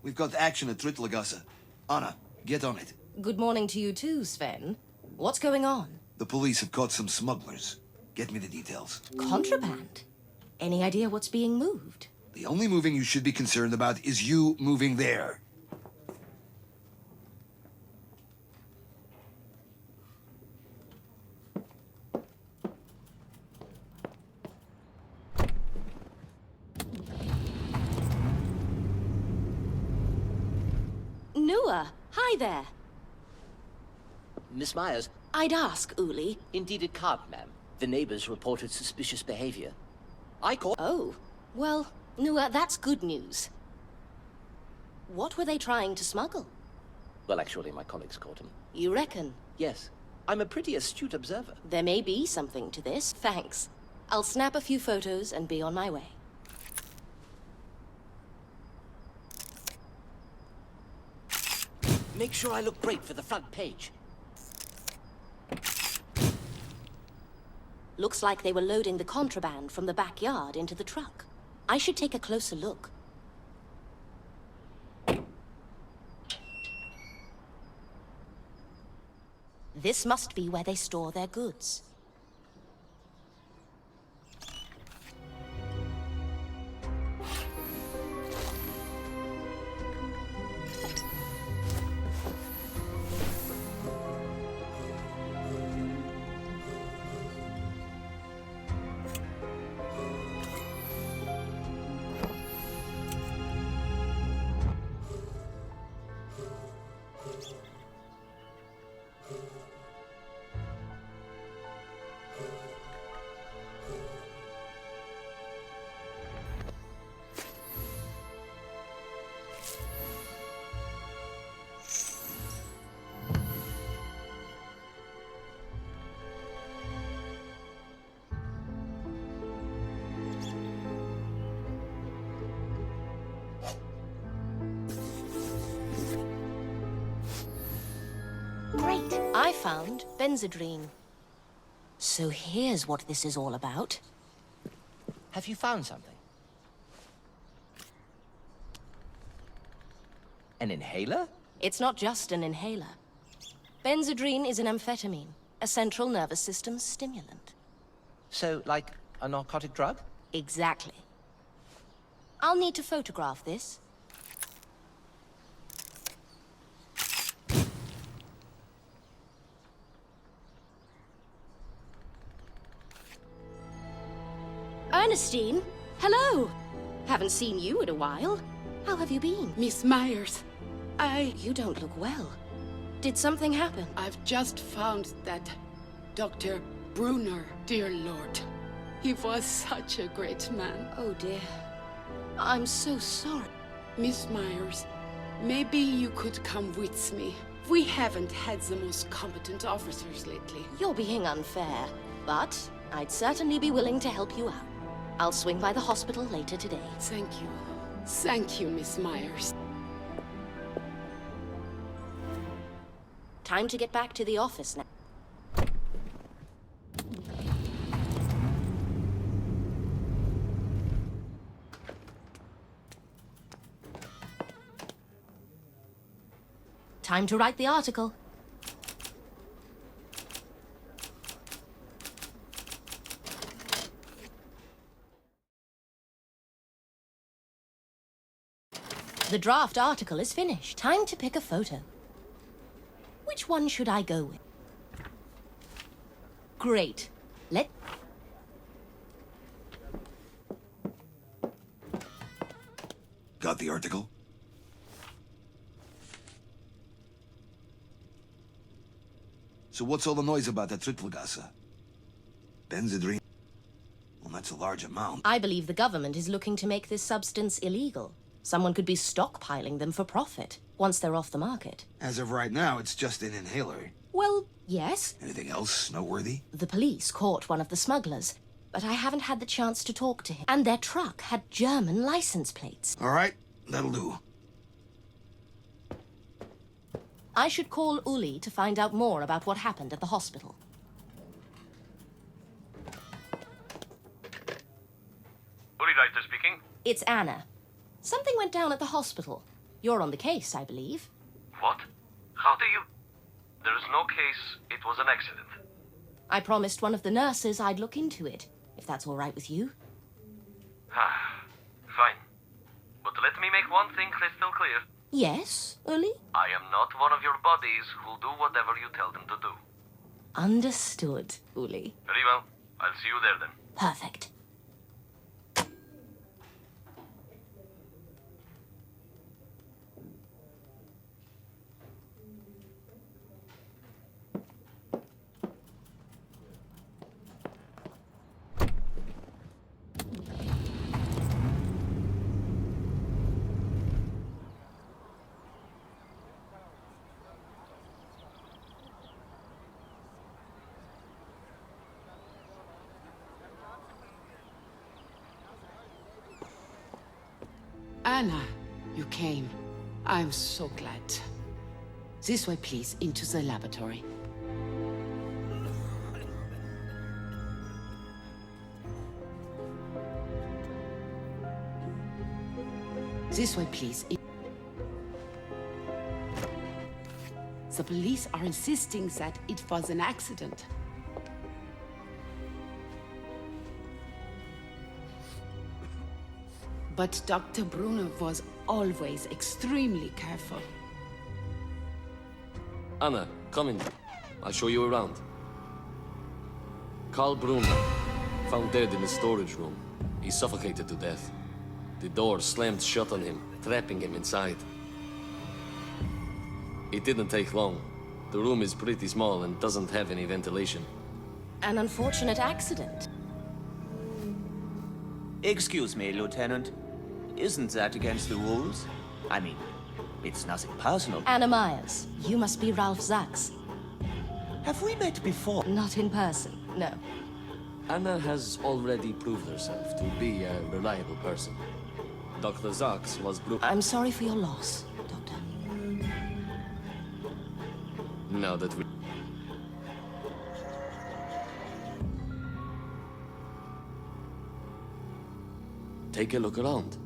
We've got action at Tritlagasse. Anna, get on it. Good morning to you too, Sven. What's going on? The police have caught some smugglers. Get me the details. Contraband? Any idea what's being moved? The only moving you should be concerned about is you moving there. Nua, hi there. Miss Myers, I'd ask, Uli. indeed it can't, ma'am. The neighbors reported suspicious behavior. I caught... Oh, well, Nua, that's good news. What were they trying to smuggle? Well, actually, my colleagues caught him. You reckon? Yes. I'm a pretty astute observer. There may be something to this. Thanks. I'll snap a few photos and be on my way. Make sure I look great for the front page. Looks like they were loading the contraband from the backyard into the truck. I should take a closer look. This must be where they store their goods. Great! I found benzodrine. So here's what this is all about. Have you found something? An inhaler? It's not just an inhaler. Benzodrine is an amphetamine, a central nervous system stimulant. So, like a narcotic drug? Exactly. I'll need to photograph this. Ernestine, hello! Haven't seen you in a while. How have you been? Miss Myers, You don't look well. Did something happen? I've just found that Dr. Brunner, dear Lord. He was such a great man. Oh dear. I'm so sorry. Miss Myers, maybe you could come with me. We haven't had the most competent officers lately. You're being unfair, but I'd certainly be willing to help you out. I'll swing by the hospital later today. Thank you. Thank you, Miss Myers. Time to get back to the office now. Time to write the article. The draft article is finished. Time to pick a photo. Which one should I go with? Great. Got the article? So what's all the noise about at Tritlagasse? Benzodrine? Well, that's a large amount. I believe the government is looking to make this substance illegal. Someone could be stockpiling them for profit once they're off the market. As of right now, it's just an inhaler. Well, yes. Anything else noteworthy? The police caught one of the smugglers, but I haven't had the chance to talk to him. And their truck had German license plates. All right, that'll do. I should call Uli to find out more about what happened at the hospital. Uri Reiter speaking. It's Anna. Something went down at the hospital. You're on the case, I believe. What? How do you... There is no case. It was an accident. I promised one of the nurses I'd look into it, if that's all right with you. Fine. But let me make one thing crystal clear. Yes, Uli? I am not one of your buddies who'll do whatever you tell them to do. Understood, Uli. Very well. I'll see you there then. Perfect. Anna, you came. I'm so glad. This way, please, into the laboratory. This way, please. The police are insisting that it was an accident. But Dr. Brunner was always extremely careful. Anna, come in. I'll show you around. Karl Brunner, found dead in the storage room. He suffocated to death. The door slammed shut on him, trapping him inside. It didn't take long. The room is pretty small and doesn't have any ventilation. An unfortunate accident. Excuse me, Lieutenant. Isn't that against the rules? I mean, it's nothing personal. Anna Myers, you must be Ralph Sachs. Have we met before? Not in person, no. Anna has already proved herself to be a reliable person. Dr. Sachs was I'm sorry for your loss, Doctor. Now that we... Take a look around.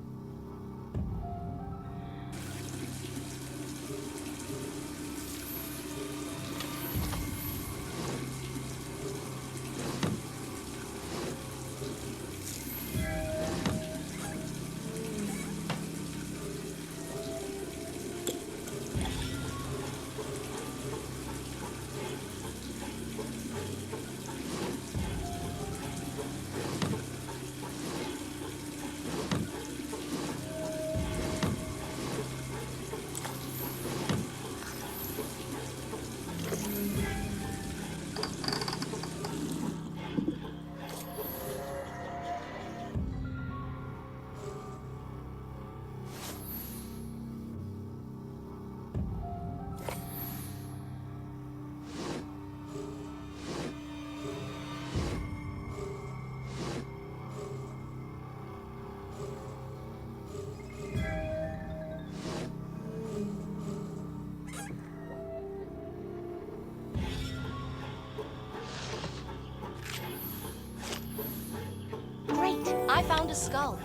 Great, I found a skull.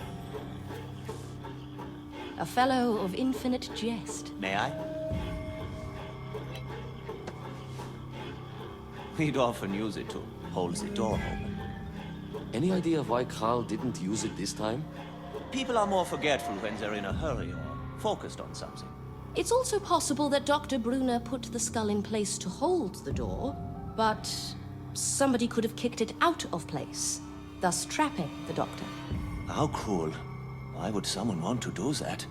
A fellow of infinite jest. May I? We'd often use it to hold the door open. Any idea why Karl didn't use it this time? People are more forgetful when they're in a hurry or focused on something. It's also possible that Dr. Brunner put the skull in place to hold the door, but somebody could have kicked it out of place, thus trapping the doctor. How cruel. Why would someone want to do that?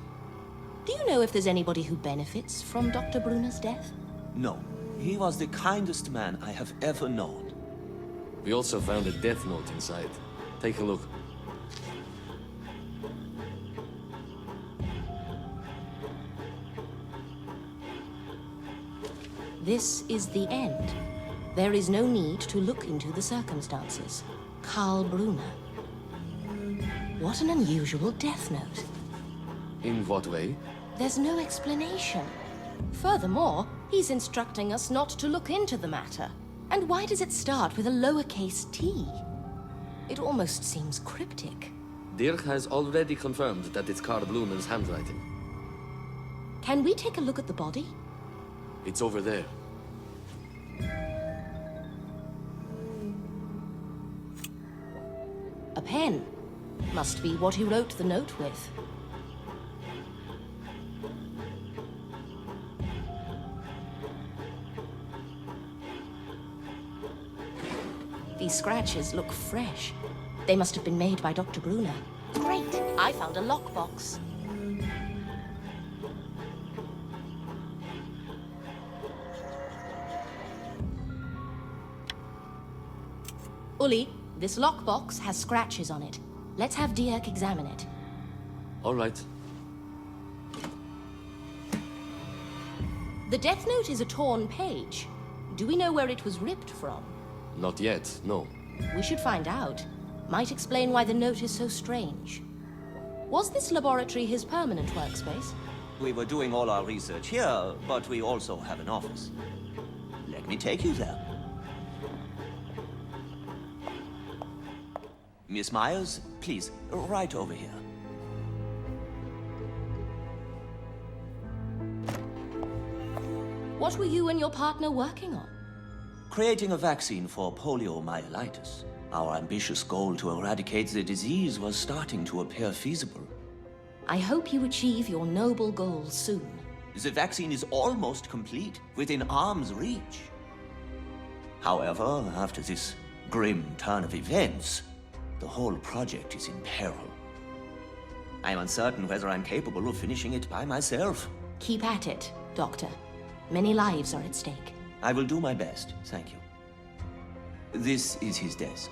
Do you know if there's anybody who benefits from Dr. Brunner's death? No. He was the kindest man I have ever known. We also found a death note inside. Take a look. This is the end. There is no need to look into the circumstances. Karl Brunner. What an unusual death note. In what way? There's no explanation. Furthermore, he's instructing us not to look into the matter. And why does it start with a lowercase t? It almost seems cryptic. Dirk has already confirmed that it's Carl Blumen's handwriting. Can we take a look at the body? It's over there. A pen. Must be what he wrote the note with. These scratches look fresh. They must have been made by Dr. Brunner. Great! I found a lockbox. Uli, this lockbox has scratches on it. Let's have Dirk examine it. All right. The death note is a torn page. Do we know where it was ripped from? Not yet, no. We should find out. Might explain why the note is so strange. Was this laboratory his permanent workspace? We were doing all our research here, but we also have an office. Let me take you there. Miss Myers, please, right over here. What were you and your partner working on? Creating a vaccine for poliomyelitis. Our ambitious goal to eradicate the disease was starting to appear feasible. I hope you achieve your noble goals soon. The vaccine is almost complete, within arm's reach. However, after this grim turn of events, the whole project is in peril. I'm uncertain whether I'm capable of finishing it by myself. Keep at it, Doctor. Many lives are at stake. I will do my best, thank you. This is his desk.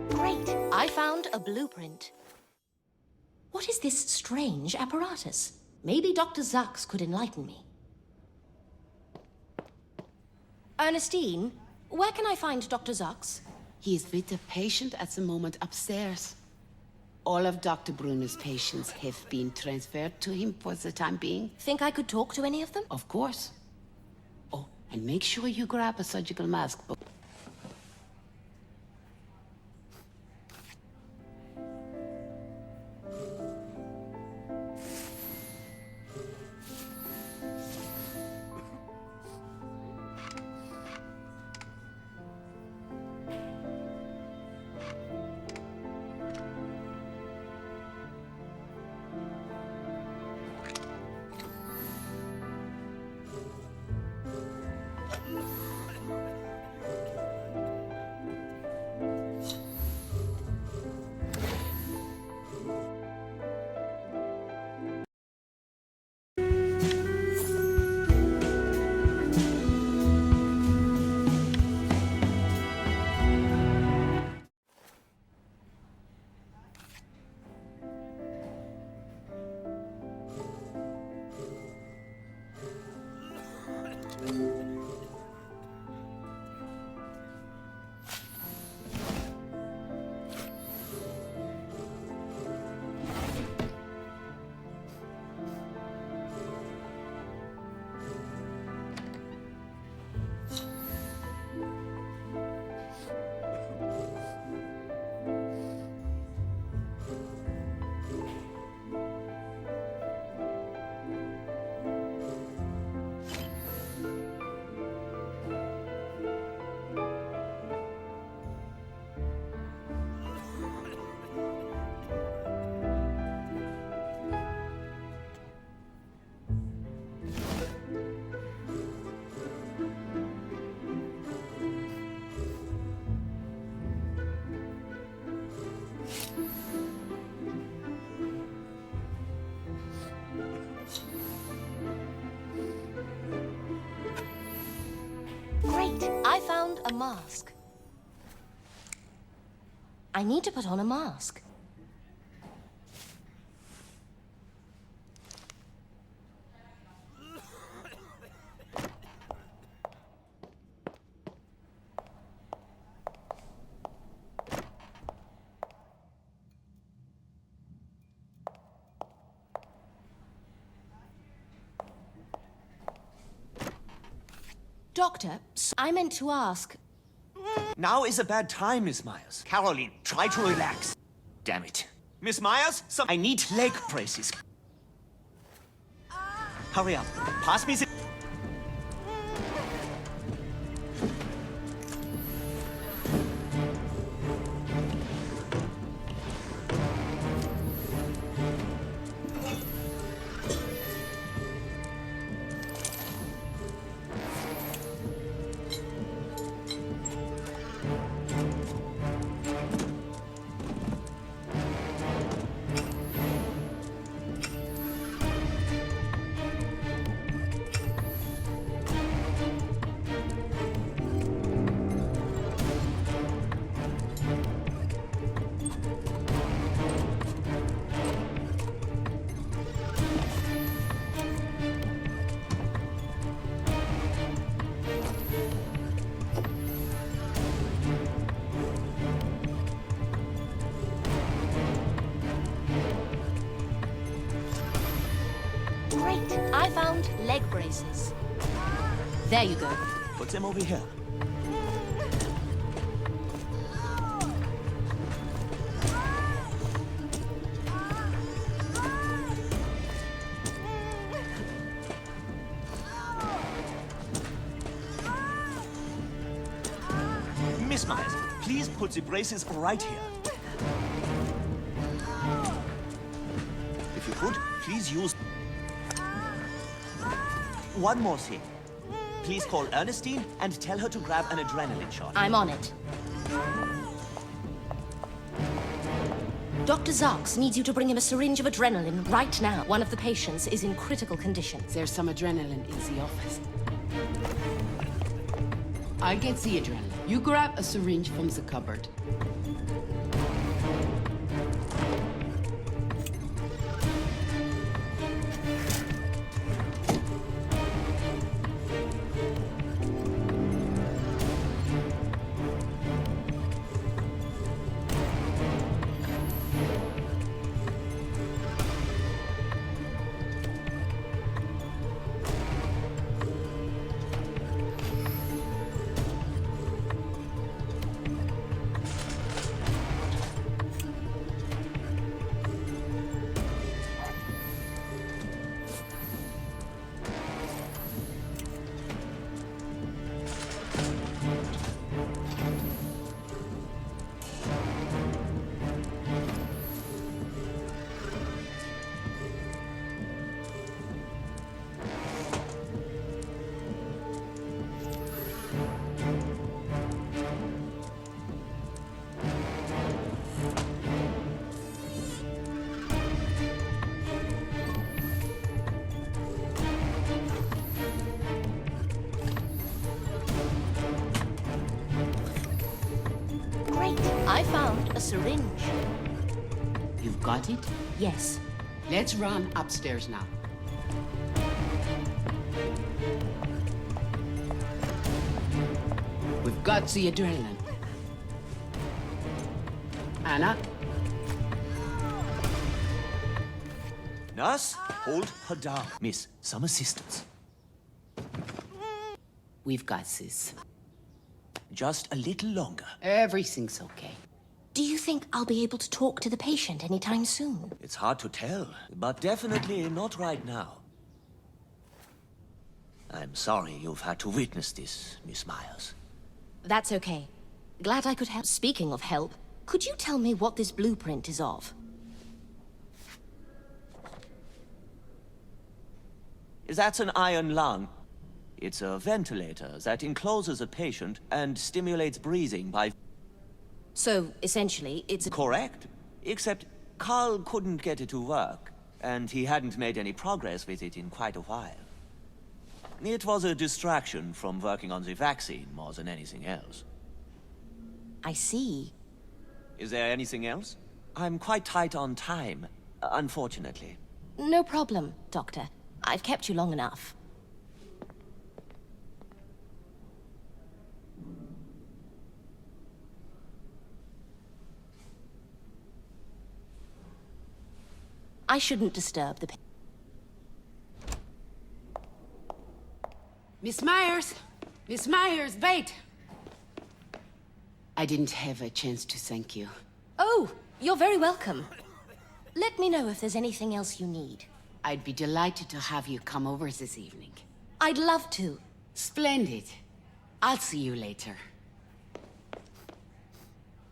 Great! I found a blueprint. What is this strange apparatus? Maybe Dr. Zux could enlighten me. Ernestine, where can I find Dr. Zux? He is with a patient at the moment upstairs. All of Dr. Brunner's patients have been transferred to him for the time being. Think I could talk to any of them? Of course. Oh, and make sure you grab a surgical mask. I found a mask. I need to put on a mask. Doctor, I meant to ask. Now is a bad time, Miss Myers. Caroline, try to relax. Damn it. Miss Myers, I need leg braces. Hurry up. Pass me the... Great, I found leg braces. There you go. Put them over here. Miss Myers, please put the braces right here. If you could, please use... One more thing. Please call Ernestine and tell her to grab an adrenaline shot. I'm on it. Dr. Zarks needs you to bring him a syringe of adrenaline right now. One of the patients is in critical condition. There's some adrenaline in the office. I get the adrenaline. You grab a syringe from the cupboard. I found a syringe. You've got it? Yes. Let's run upstairs now. We've got the adrenaline. Anna? Nurse, hold her down. Miss, some assistance. We've got this. Just a little longer. Everything's okay. Do you think I'll be able to talk to the patient anytime soon? It's hard to tell, but definitely not right now. I'm sorry you've had to witness this, Miss Myers. That's okay. Glad I could help. Speaking of help, could you tell me what this blueprint is of? That's an iron lung. It's a ventilator that encloses a patient and stimulates breathing by... So, essentially, it's a... Correct. Except Carl couldn't get it to work, and he hadn't made any progress with it in quite a while. It was a distraction from working on the vaccine more than anything else. I see. Is there anything else? I'm quite tight on time, unfortunately. No problem, Doctor. I've kept you long enough. I shouldn't disturb the... Miss Myers! Miss Myers, wait! I didn't have a chance to thank you. Oh, you're very welcome. Let me know if there's anything else you need. I'd be delighted to have you come over this evening. I'd love to. Splendid. I'll see you later.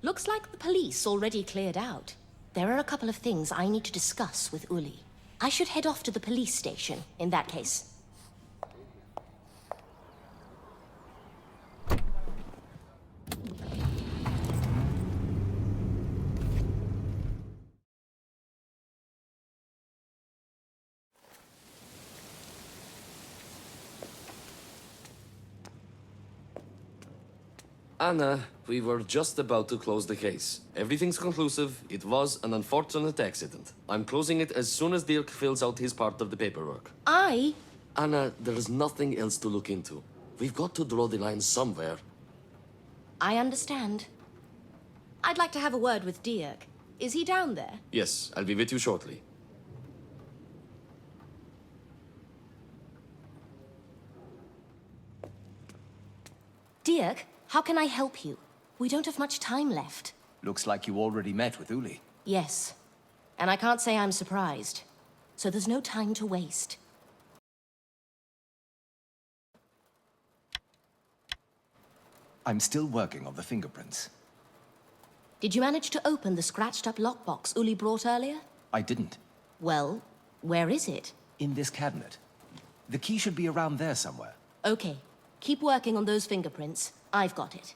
Looks like the police already cleared out. There are a couple of things I need to discuss with Uli. I should head off to the police station, in that case. Anna, we were just about to close the case. Everything's conclusive. It was an unfortunate accident. I'm closing it as soon as Dirk fills out his part of the paperwork. Anna, there's nothing else to look into. We've got to draw the line somewhere. I understand. I'd like to have a word with Dirk. Is he down there? Yes, I'll be with you shortly. Dirk, how can I help you? We don't have much time left. Looks like you already met with Uli. Yes. And I can't say I'm surprised. So there's no time to waste. I'm still working on the fingerprints. Did you manage to open the scratched-up lockbox Uli brought earlier? I didn't. Well, where is it? In this cabinet. The key should be around there somewhere. Okay. Keep working on those fingerprints. I've got it.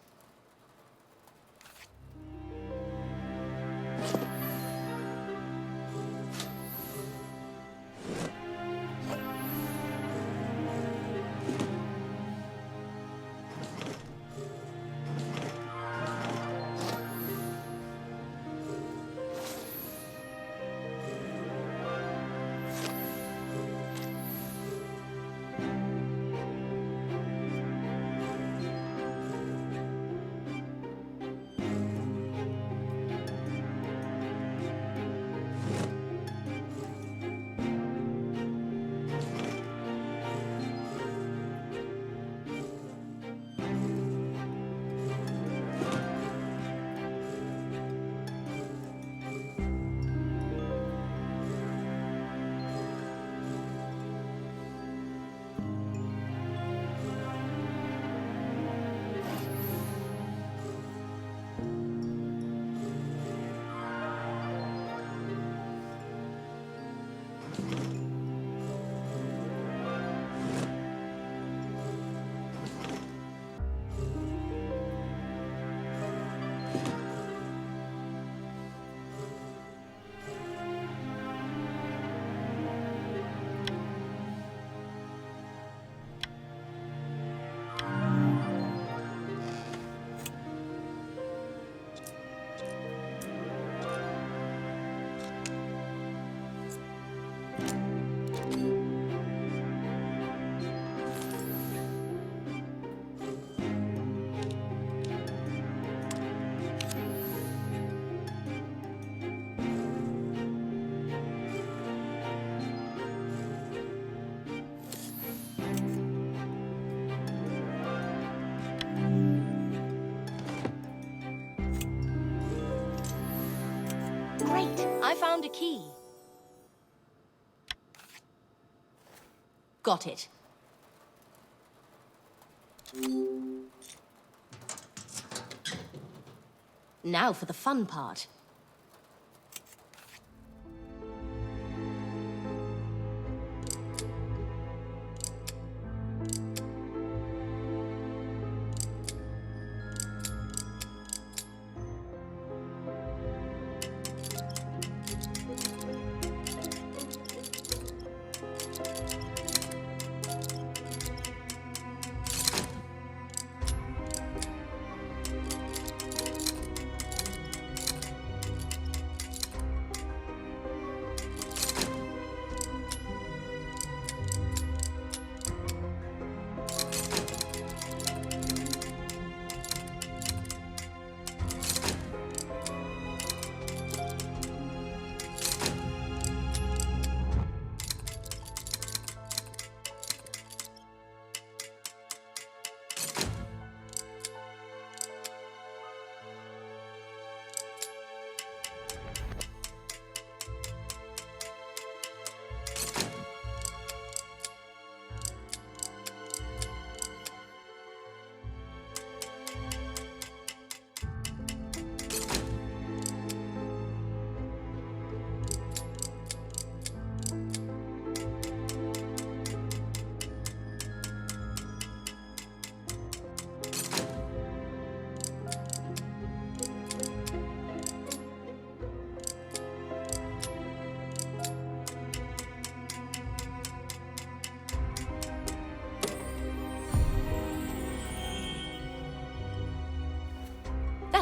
Great! I found a key. Got it. Now for the fun part.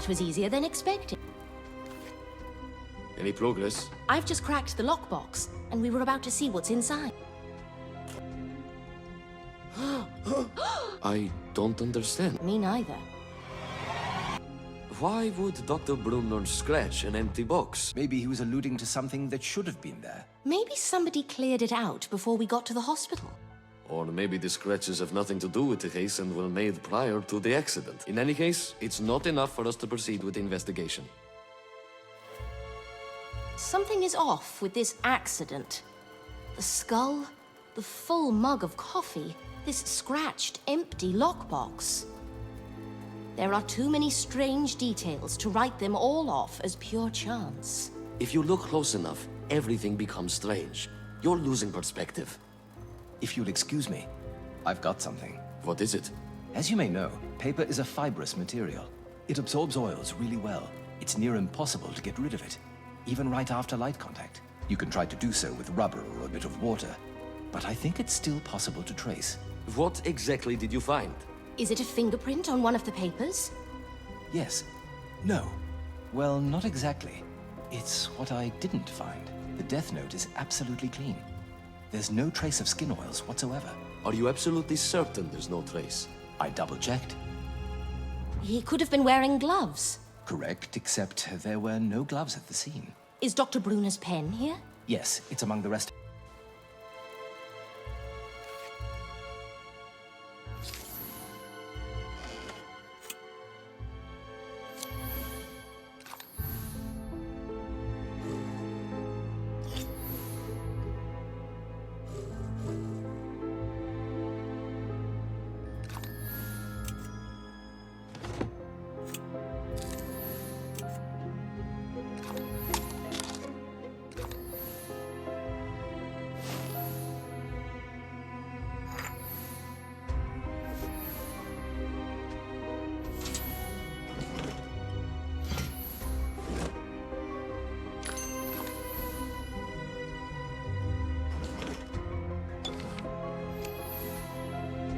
That was easier than expected. Any progress? I've just cracked the lockbox, and we were about to see what's inside. I don't understand. Me neither. Why would Dr. Brunner scratch an empty box? Maybe he was alluding to something that should have been there. Maybe somebody cleared it out before we got to the hospital. Or maybe the scratches have nothing to do with the case and were made prior to the accident. In any case, it's not enough for us to proceed with the investigation. Something is off with this accident. The skull, the full mug of coffee, this scratched, empty lockbox. There are too many strange details to write them all off as pure chance. If you look close enough, everything becomes strange. You're losing perspective. If you'll excuse me, I've got something. What is it? As you may know, paper is a fibrous material. It absorbs oils really well. It's near impossible to get rid of it, even right after light contact. You can try to do so with rubber or a bit of water, but I think it's still possible to trace. What exactly did you find? Is it a fingerprint on one of the papers? Yes. No. Well, not exactly. It's what I didn't find. The death note is absolutely clean. There's no trace of skin oils whatsoever. Are you absolutely certain there's no trace? I double-checked. He could have been wearing gloves. Correct, except there were no gloves at the scene. Is Dr. Brunner's pen here? Yes, it's among the rest.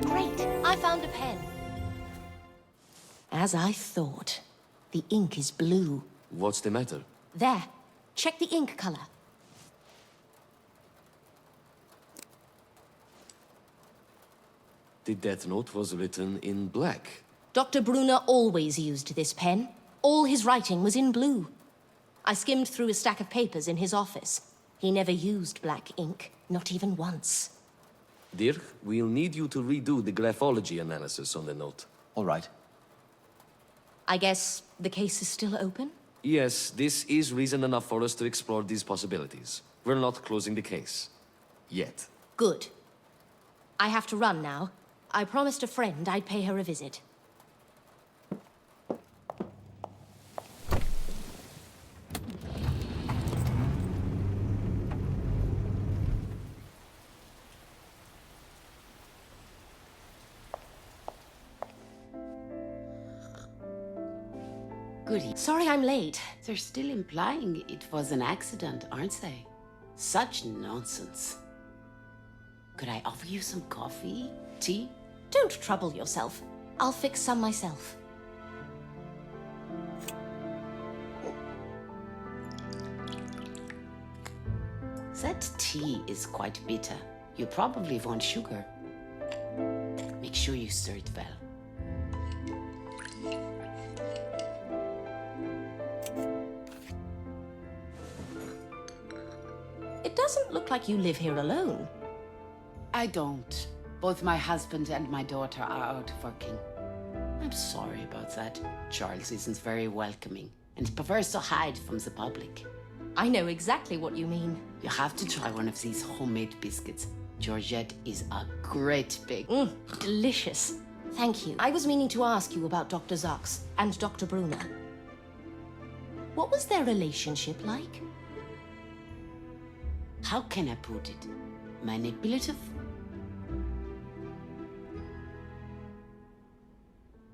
Great, I found a pen. As I thought, the ink is blue. What's the matter? There, check the ink color. The death note was written in black. Dr. Brunner always used this pen. All his writing was in blue. I skimmed through a stack of papers in his office. He never used black ink, not even once. Dirk, we'll need you to redo the graphology analysis on the note. All right. I guess the case is still open? Yes, this is reason enough for us to explore these possibilities. We're not closing the case. Yet. Good. I have to run now. I promised a friend I'd pay her a visit. Goody. Sorry I'm late. They're still implying it was an accident, aren't they? Such nonsense. Could I offer you some coffee? Tea? Don't trouble yourself. I'll fix some myself. That tea is quite bitter. You probably want sugar. Make sure you stir it well. It doesn't look like you live here alone. I don't. Both my husband and my daughter are out working. I'm sorry about that. Charles isn't very welcoming and prefers to hide from the public. I know exactly what you mean. You have to try one of these homemade biscuits. Georgette is a great big... Delicious. Thank you. I was meaning to ask you about Dr. Zaks and Dr. Brunner. What was their relationship like? How can I put it? Manipulative?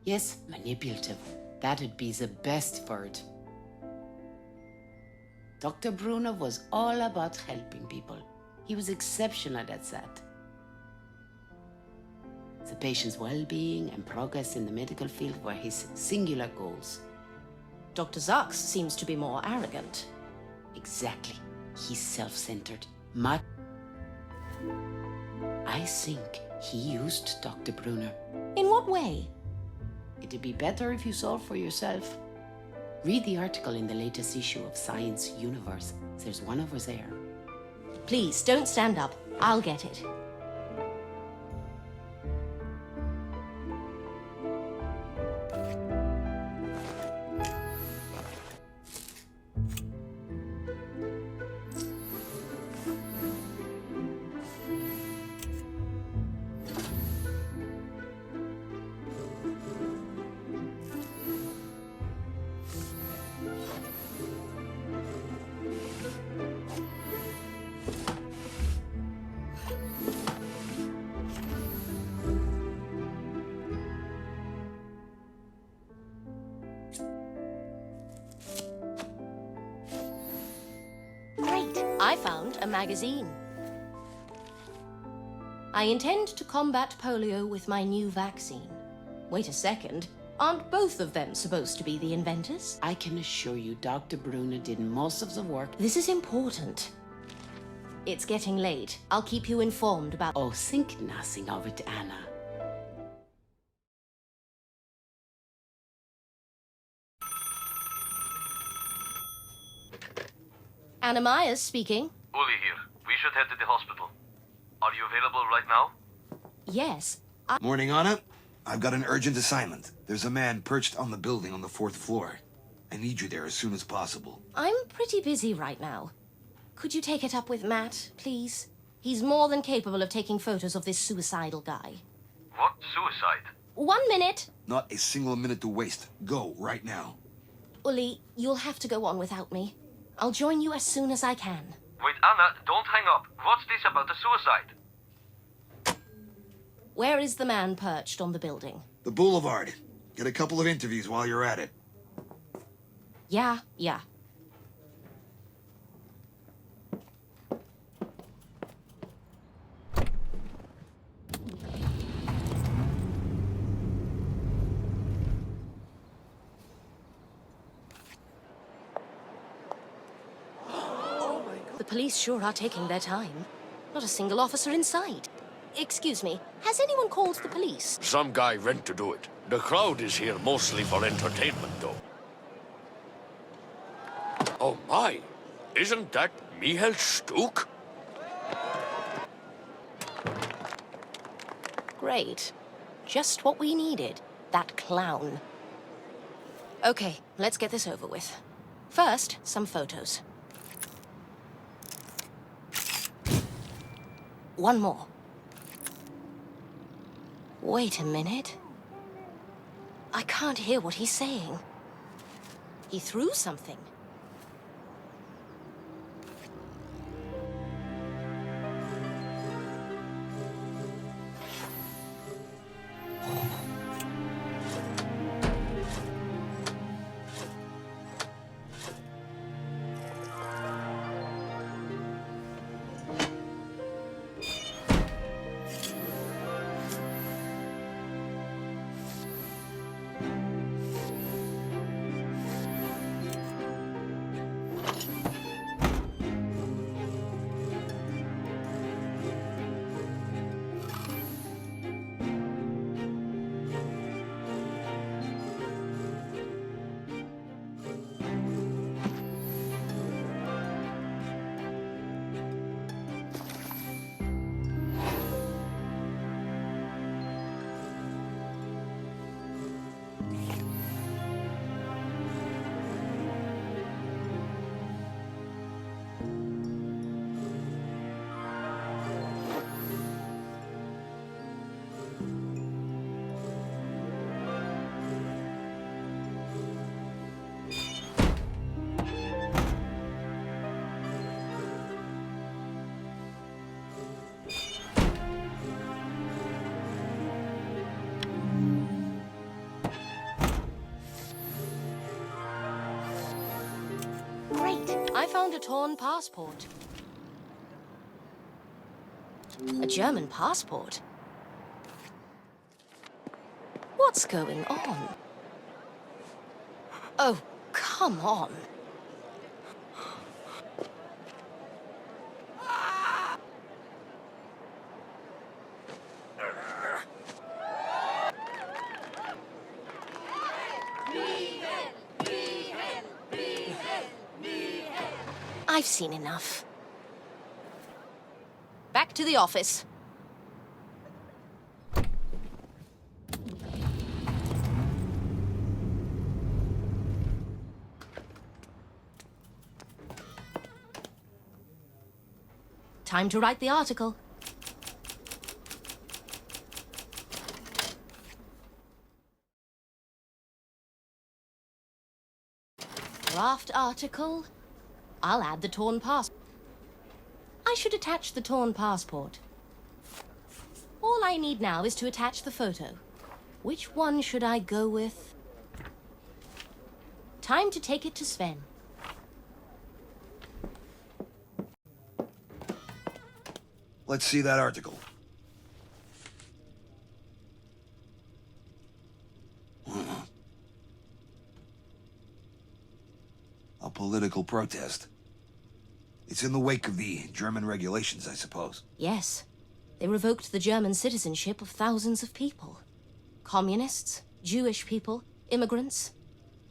Yes, manipulative. That would be the best word. Dr. Brunner was all about helping people. He was exceptional at that. The patient's well-being and progress in the medical field were his singular goals. Dr. Zux seems to be more arrogant. Exactly. He's self-centered. I think he used Dr. Brunner. In what way? It'd be better if you saw for yourself. Read the article in the latest issue of Science Universe. There's one over there. Please, don't stand up. I'll get it. I found a magazine. I intend to combat polio with my new vaccine. Wait a second. Aren't both of them supposed to be the inventors? I can assure you Dr. Brunner did most of the work. This is important. It's getting late. I'll keep you informed about... Oh, think nothing of it, Anna. Anna Myers speaking. Uli here. We should head to the hospital. Are you available right now? Yes. Morning, Anna. I've got an urgent assignment. There's a man perched on the building on the 4th floor. I need you there as soon as possible. I'm pretty busy right now. Could you take it up with Matt, please? He's more than capable of taking photos of this suicidal guy. What? Suicide? 1 minute! Not a single minute to waste. Go, right now. Uli, you'll have to go on without me. I'll join you as soon as I can. Wait, Anna, don't hang up. What's this about the suicide? Where is the man perched on the building? The Boulevard. Get a couple of interviews while you're at it. Yeah. The police sure are taking their time. Not a single officer in sight. Excuse me, has anyone called the police? Some guy rent to do it. The crowd is here mostly for entertainment, though. Oh my! Isn't that Michael Stuck? Great. Just what we needed. That clown. Okay, let's get this over with. First, some photos. One more. Wait a minute. I can't hear what he's saying. He threw something. I found a torn passport. A German passport? What's going on? Oh, come on. I've seen enough. Back to the office. Time to write the article. Draft article. I'll add the torn passport. I should attach the torn passport. All I need now is to attach the photo. Which one should I go with? Time to take it to Sven. Let's see that article. A political protest. It's in the wake of the German regulations, I suppose. Yes. They revoked the German citizenship of thousands of people. Communists, Jewish people, immigrants,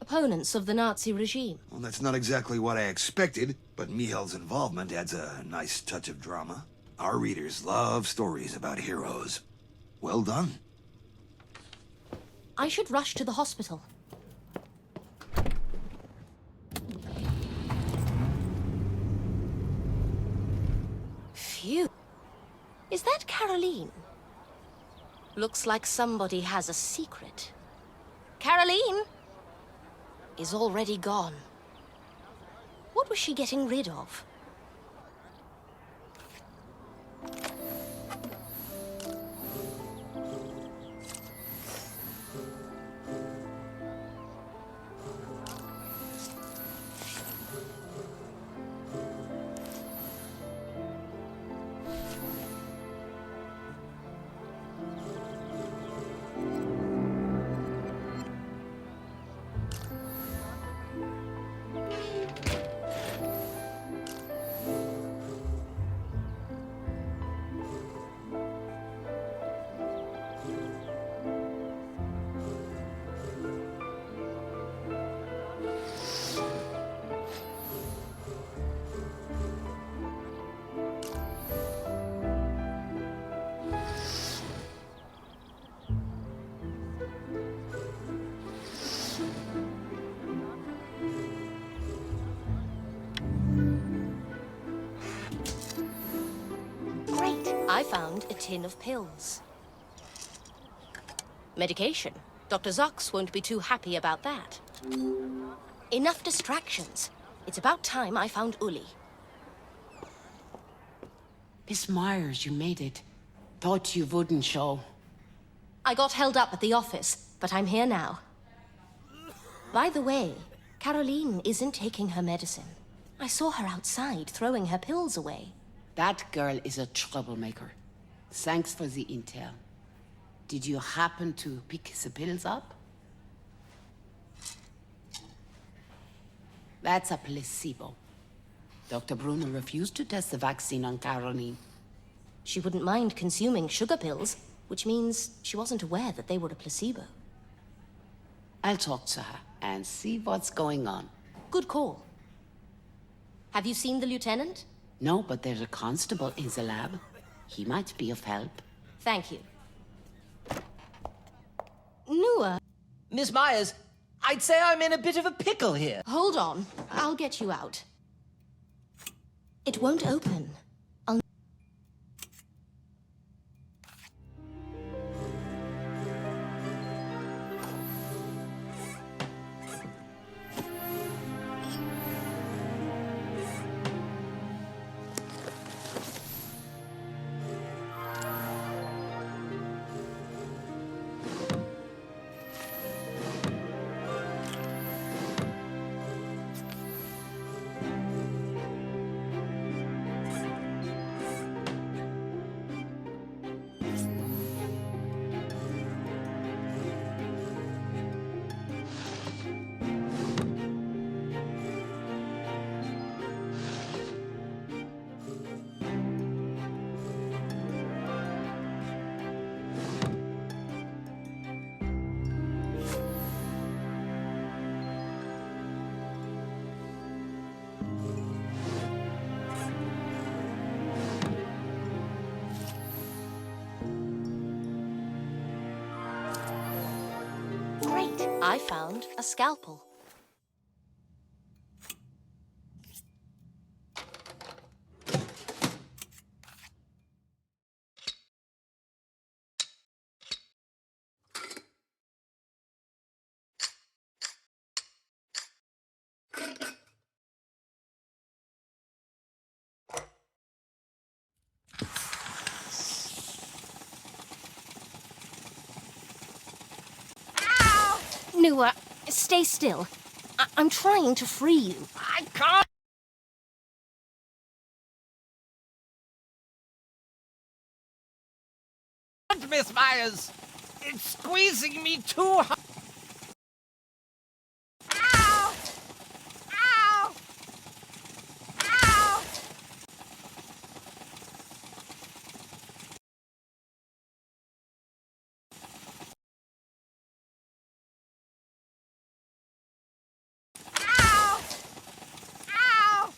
opponents of the Nazi regime. Well, that's not exactly what I expected, but Mihail's involvement adds a nice touch of drama. Our readers love stories about heroes. Well done. I should rush to the hospital. Phew. Is that Caroline? Looks like somebody has a secret. Caroline is already gone. What was she getting rid of? I found a tin of pills. Medication. Dr. Zox won't be too happy about that. Enough distractions. It's about time I found Uli. Miss Myers, you made it. Thought you wouldn't show. I got held up at the office, but I'm here now. By the way, Caroline isn't taking her medicine. I saw her outside throwing her pills away. That girl is a troublemaker. Thanks for the intel. Did you happen to pick the pills up? That's a placebo. Dr. Bruner refused to test the vaccine on Caroline. She wouldn't mind consuming sugar pills, which means she wasn't aware that they were a placebo. I'll talk to her and see what's going on. Good call. Have you seen the lieutenant? No, but there's a constable in the lab. He might be of help. Thank you. Nua. Miss Myers, I'd say I'm in a bit of a pickle here. Hold on. I'll get you out. It won't open. I found a scalpel. Nua, stay still. I'm trying to free you. I can't! Miss Myers! It's squeezing me too hard! Ow! Ow! Ow! Ow! Ow!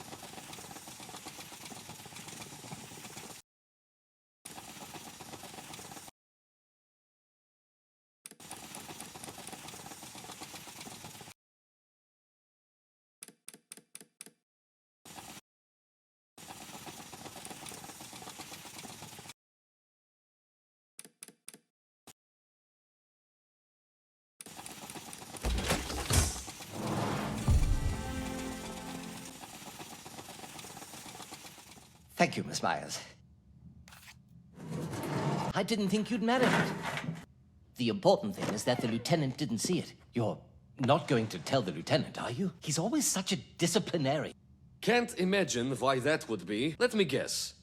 Thank you, Miss Myers. I didn't think you'd manage it. The important thing is that the lieutenant didn't see it. You're not going to tell the lieutenant, are you? He's always such a disciplinarian. Can't imagine why that would be. Let me guess.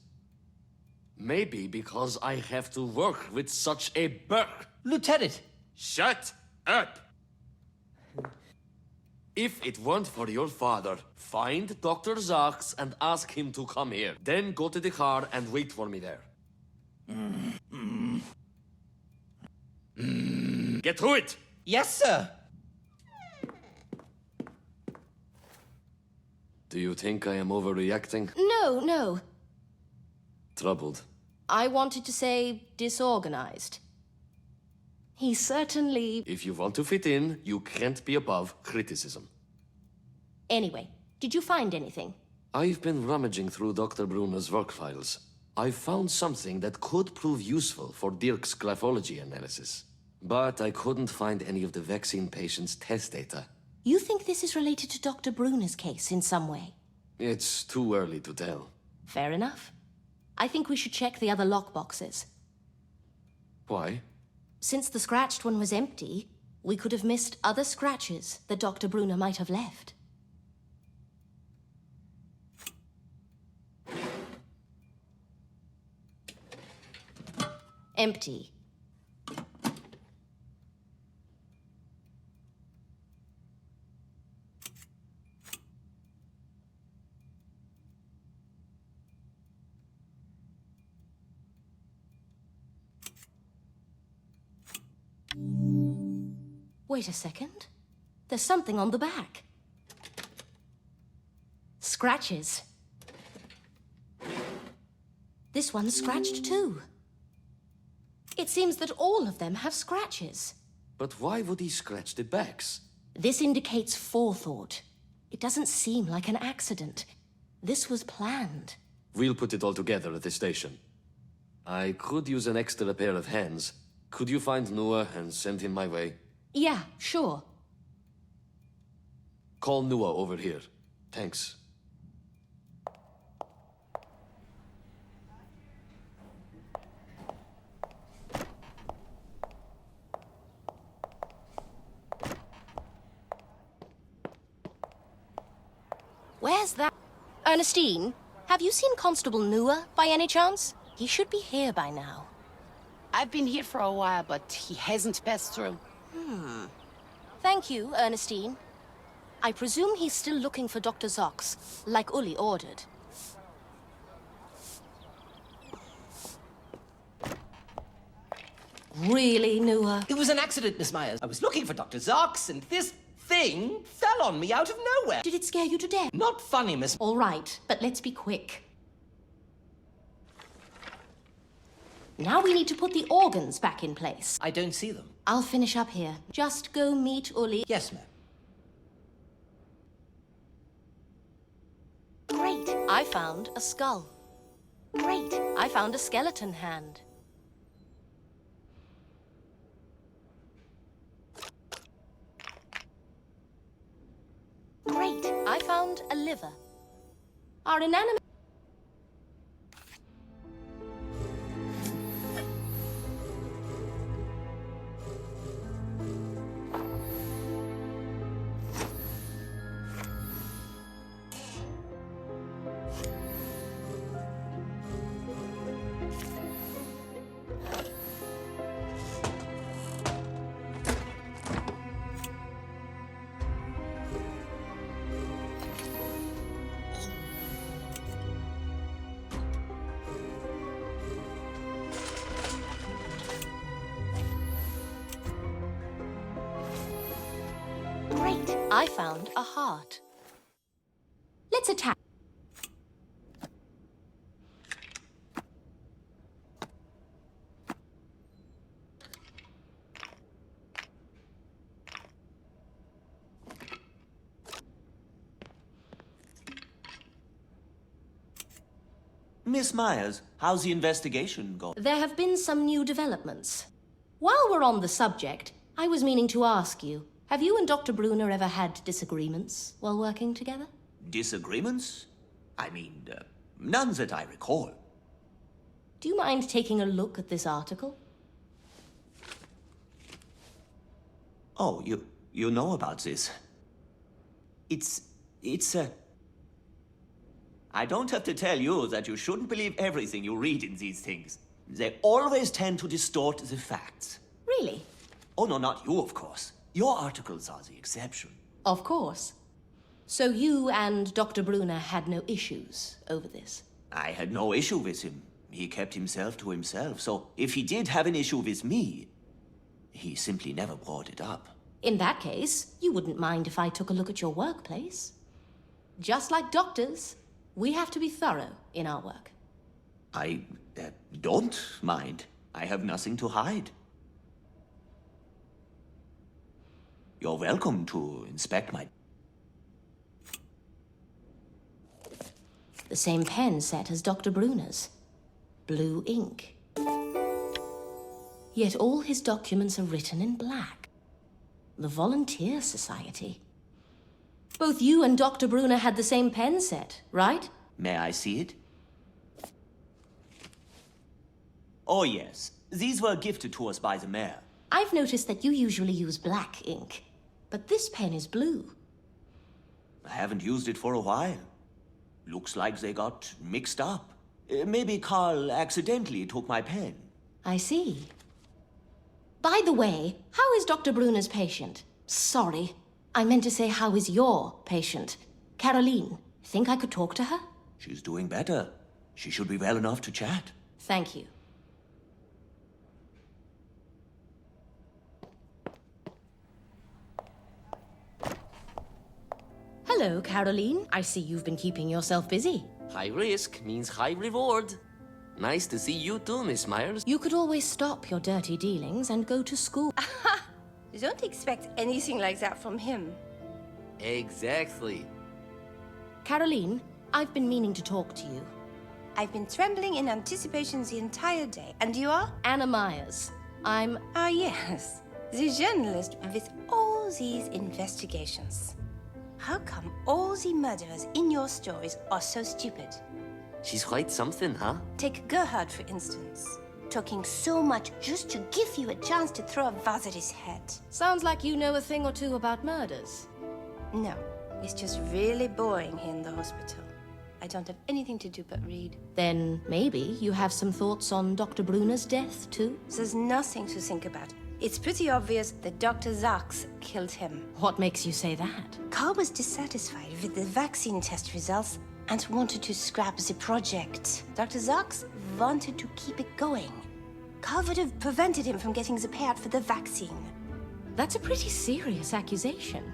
Maybe because I have to work with such a Burke. Lieutenant! Shut up! If it weren't for your father, find Dr. Zarks and ask him to come here. Then go to the car and wait for me there. Get to it! Yes, sir! Do you think I am overreacting? No. Troubled. I wanted to say disorganized. He certainly... If you want to fit in, you can't be above criticism. Anyway, did you find anything? I've been rummaging through Dr. Bruner's work files. I've found something that could prove useful for Dirk's graphology analysis. But I couldn't find any of the vaccine patient's test data. You think this is related to Dr. Bruner's case in some way? It's too early to tell. Fair enough. I think we should check the other lockboxes. Why? Since the scratched one was empty, we could have missed other scratches that Dr. Bruner might have left. Empty. Wait a second. There's something on the back. Scratches. This one's scratched too. It seems that all of them have scratches. But why would he scratch the backs? This indicates forethought. It doesn't seem like an accident. This was planned. We'll put it all together at the station. I could use an extra pair of hands. Could you find Noah and send him my way? Yeah, sure. Call Noah over here. Thanks. Where's that? Ernestine, have you seen Constable Noah by any chance? He should be here by now. I've been here for a while, but he hasn't passed through. Thank you, Ernestine. I presume he's still looking for Dr. Zox, like Uli ordered. Really, Noah? It was an accident, Miss Myers. I was looking for Dr. Zox, and this thing fell on me out of nowhere. Did it scare you to death? Not funny, Miss... All right, but let's be quick. Now we need to put the organs back in place. I don't see them. I'll finish up here. Just go meet Uli. Yes, ma'am. Great. I found a skull. Great. I found a skeleton hand. Great. I found a liver. Our inanimate... Great. I found a heart. Let's attack. Miss Myers, how's the investigation going? There have been some new developments. While we're on the subject, I was meaning to ask you, have you and Dr. Brunner ever had disagreements while working together? Disagreements? I mean, none that I recall. Do you mind taking a look at this article? Oh, you know about this. It's I don't have to tell you that you shouldn't believe everything you read in these things. They always tend to distort the facts. Really? Oh, no, not you, of course. Your articles are the exception. Of course. So you and Dr. Brunner had no issues over this? I had no issue with him. He kept himself to himself, so if he did have an issue with me, he simply never brought it up. In that case, you wouldn't mind if I took a look at your workplace. Just like doctors, we have to be thorough in our work. I don't mind. I have nothing to hide. You're welcome to inspect my... The same pen set as Dr. Brunner's. Blue ink. Yet all his documents are written in black. The Volunteer Society. Both you and Dr. Brunner had the same pen set, right? May I see it? Oh, yes. These were gifted to us by the mayor. I've noticed that you usually use black ink, but this pen is blue. I haven't used it for a while. Looks like they got mixed up. Maybe Carl accidentally took my pen. I see. By the way, how is Dr. Brunner's patient? Sorry, I meant to say how is your patient? Caroline, think I could talk to her? She's doing better. She should be well enough to chat. Thank you. Hello, Caroline. I see you've been keeping yourself busy. High risk means high reward. Nice to see you too, Miss Myers. You could always stop your dirty dealings and go to school. Don't expect anything like that from him. Exactly. Caroline, I've been meaning to talk to you. I've been trembling in anticipation the entire day. And you are? Anna Myers. I'm... Ah, yes. The journalist with all these investigations. How come all the murderers in your stories are so stupid? She's quite something, huh? Take Gerhard, for instance. Talking so much just to give you a chance to throw a vase at his head. Sounds like you know a thing or two about murders. No, it's just really boring here in the hospital. I don't have anything to do but read. Then maybe you have some thoughts on Dr. Brunner's death, too? There's nothing to think about. It's pretty obvious that Dr. Sachs killed him. What makes you say that? Carl was dissatisfied with the vaccine test results and wanted to scrap the project. Dr. Sachs wanted to keep it going. Carl would have prevented him from getting the payout for the vaccine. That's a pretty serious accusation.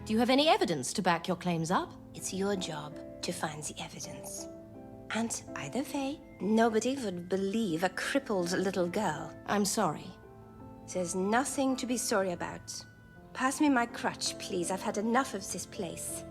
Do you have any evidence to back your claims up? It's your job to find the evidence. And either way, nobody would believe a crippled little girl. I'm sorry. There's nothing to be sorry about. Pass me my crutch, please. I've had enough of this place.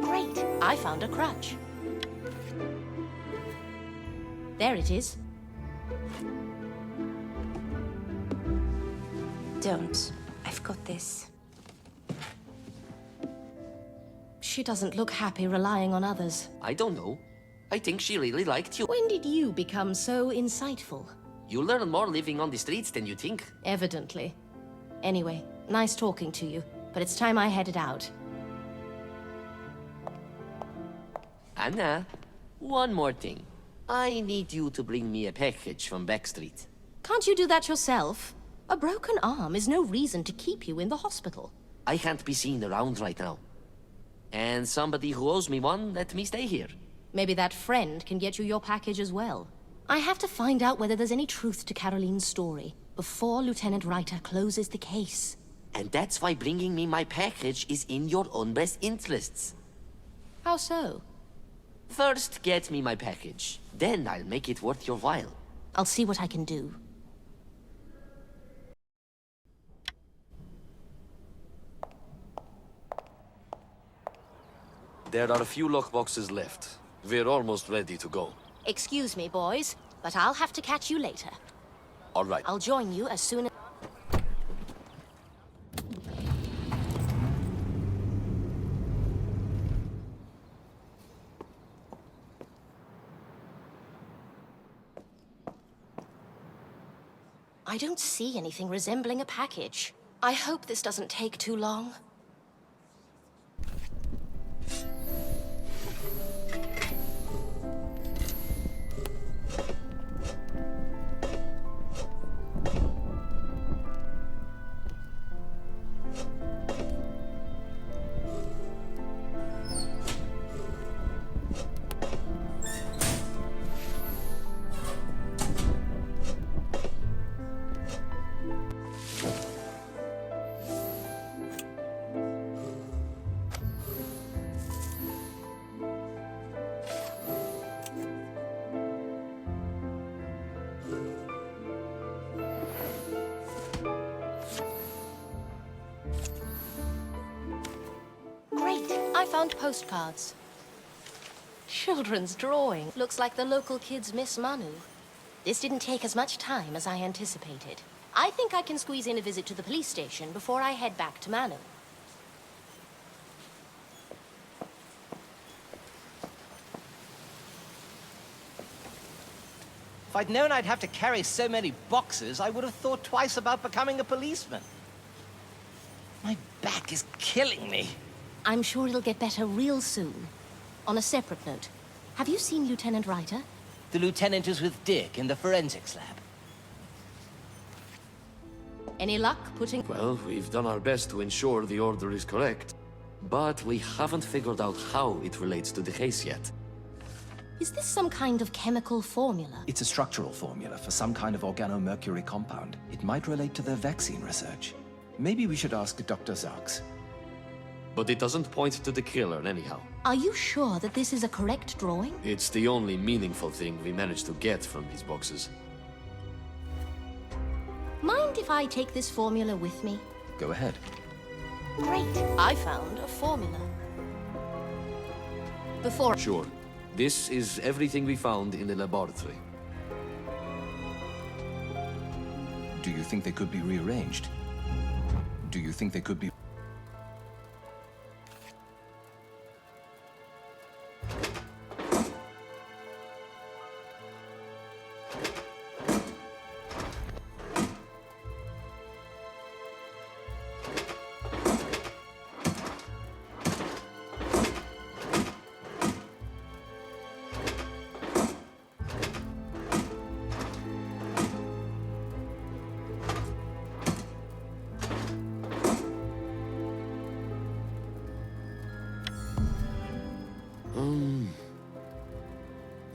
Great, I found a crutch. There it is. Don't. I've got this. She doesn't look happy relying on others. I don't know. I think she really liked you. When did you become so insightful? You learn more living on the streets than you think. Evidently. Anyway, nice talking to you, but it's time I headed out. Anna, one more thing. I need you to bring me a package from Backstreet. Can't you do that yourself? A broken arm is no reason to keep you in the hospital. I can't be seen around right now. And somebody who owes me one let me stay here. Maybe that friend can get you your package as well. I have to find out whether there's any truth to Caroline's story before Lieutenant Reiter closes the case. And that's why bringing me my package is in your own best interests. How so? First, get me my package. Then I'll make it worth your while. I'll see what I can do. There are a few lockboxes left. We're almost ready to go. Excuse me, boys, but I'll have to catch you later. All right. I'll join you as soon as... I don't see anything resembling a package. I hope this doesn't take too long. I found postcards. Children's drawing. Looks like the local kids miss Manu. This didn't take as much time as I anticipated. I think I can squeeze in a visit to the police station before I head back to Manu. If I'd known I'd have to carry so many boxes, I would have thought twice about becoming a policeman. My back is killing me. I'm sure it'll get better real soon. On a separate note, have you seen Lieutenant Reiter? The lieutenant is with Dick in the forensics lab. Any luck putting... Well, we've done our best to ensure the order is correct. But we haven't figured out how it relates to the case yet. Is this some kind of chemical formula? It's a structural formula for some kind of organomercury compound. It might relate to their vaccine research. Maybe we should ask Dr. Zarks. But it doesn't point to the killer anyhow. Are you sure that this is a correct drawing? It's the only meaningful thing we managed to get from these boxes. Mind if I take this formula with me? Go ahead. Great. I found a formula. Before... Sure. This is everything we found in the laboratory. Do you think they could be rearranged? Do you think they could be...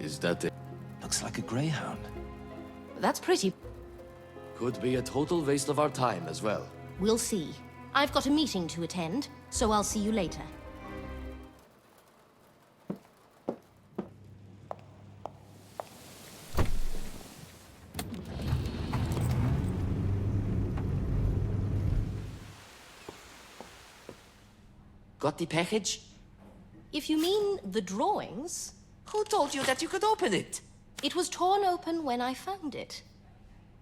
Is that it? Looks like a greyhound. That's pretty. Could be a total waste of our time as well. We'll see. I've got a meeting to attend, so I'll see you later. Got the package? If you mean the drawings, Who told you that you could open it? it was torn open when I found it.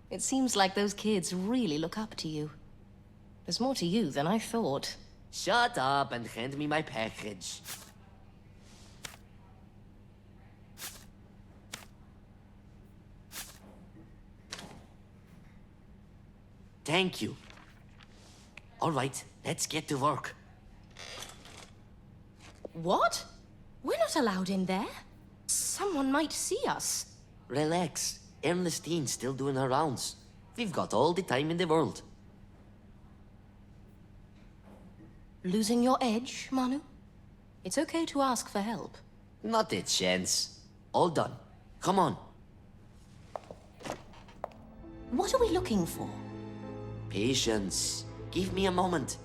It seems like those kids really look up to you. There's more to you than I thought. Shut up and hand me my package. Thank you. All right, let's get to work. What? We're not allowed in there. Someone might see us. Relax. Ernestine's still doing her rounds. We've got all the time in the world. Losing your edge, Manu? It's okay to ask for help. Not a chance. All done. Come on. What are we looking for? Patience. Give me a moment.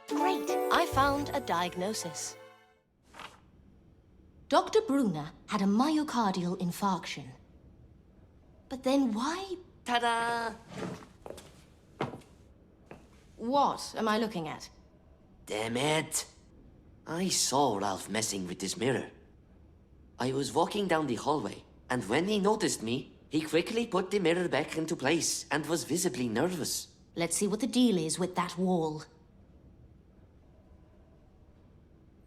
Great. I found a diagnosis. Dr. Brunner had a myocardial infarction. But then why? Ta-da! What am I looking at? Damn it! I saw Ralph messing with this mirror. I was walking down the hallway, and when he noticed me, he quickly put the mirror back into place and was visibly nervous. Let's see what the deal is with that wall.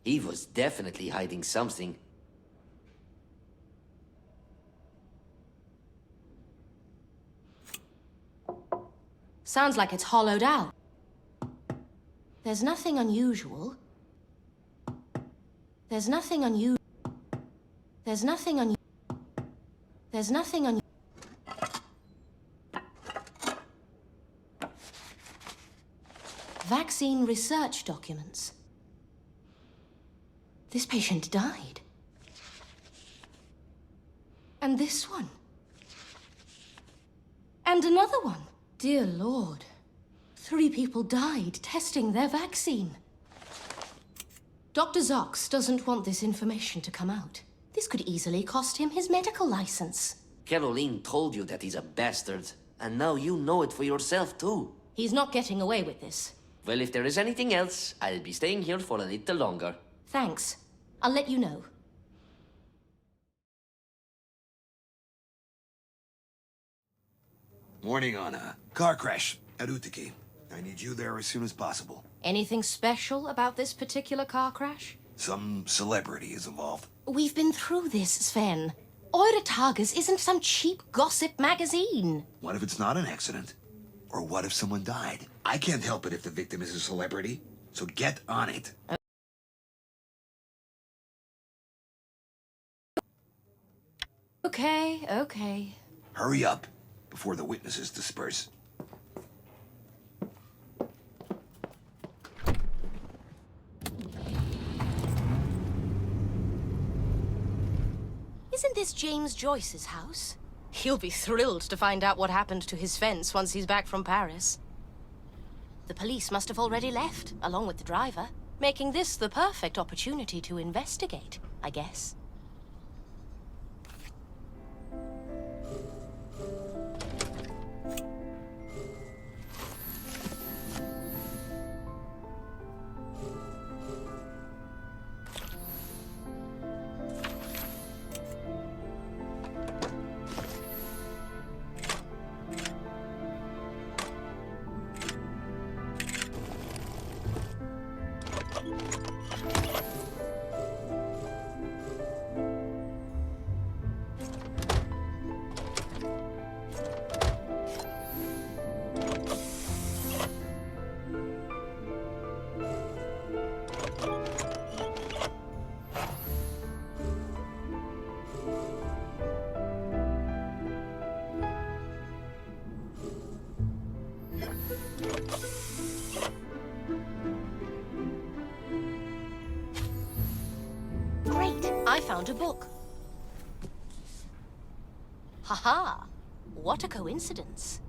He was definitely hiding something. Sounds like it's hollowed out. There's nothing unusual. There's nothing unusual. There's nothing unusual. There's nothing unusual. Vaccine research documents. This patient died. And this one. And another one. Dear Lord. 3 people died testing their vaccine. Dr. Zox doesn't want this information to come out. This could easily cost him his medical license. Caroline told you that he's a bastard, and now you know it for yourself too. He's not getting away with this. Well, if there is anything else, I'll be staying here for a little longer. Thanks. I'll let you know. Morning on a car crash at Utiki. I need you there as soon as possible. Anything special about this particular car crash? Some celebrity is involved. We've been through this, Sven. Eure Tages isn't some cheap gossip magazine. What if it's not an accident? Or what if someone died? I can't help it if the victim is a celebrity. So get on it. Okay. Hurry up before the witnesses disperse. Isn't this James Joyce's house? He'll be thrilled to find out what happened to his fence once he's back from Paris. The police must have already left, along with the driver, making this the perfect opportunity to investigate, I guess. I found a book. Ha-ha! What a coincidence.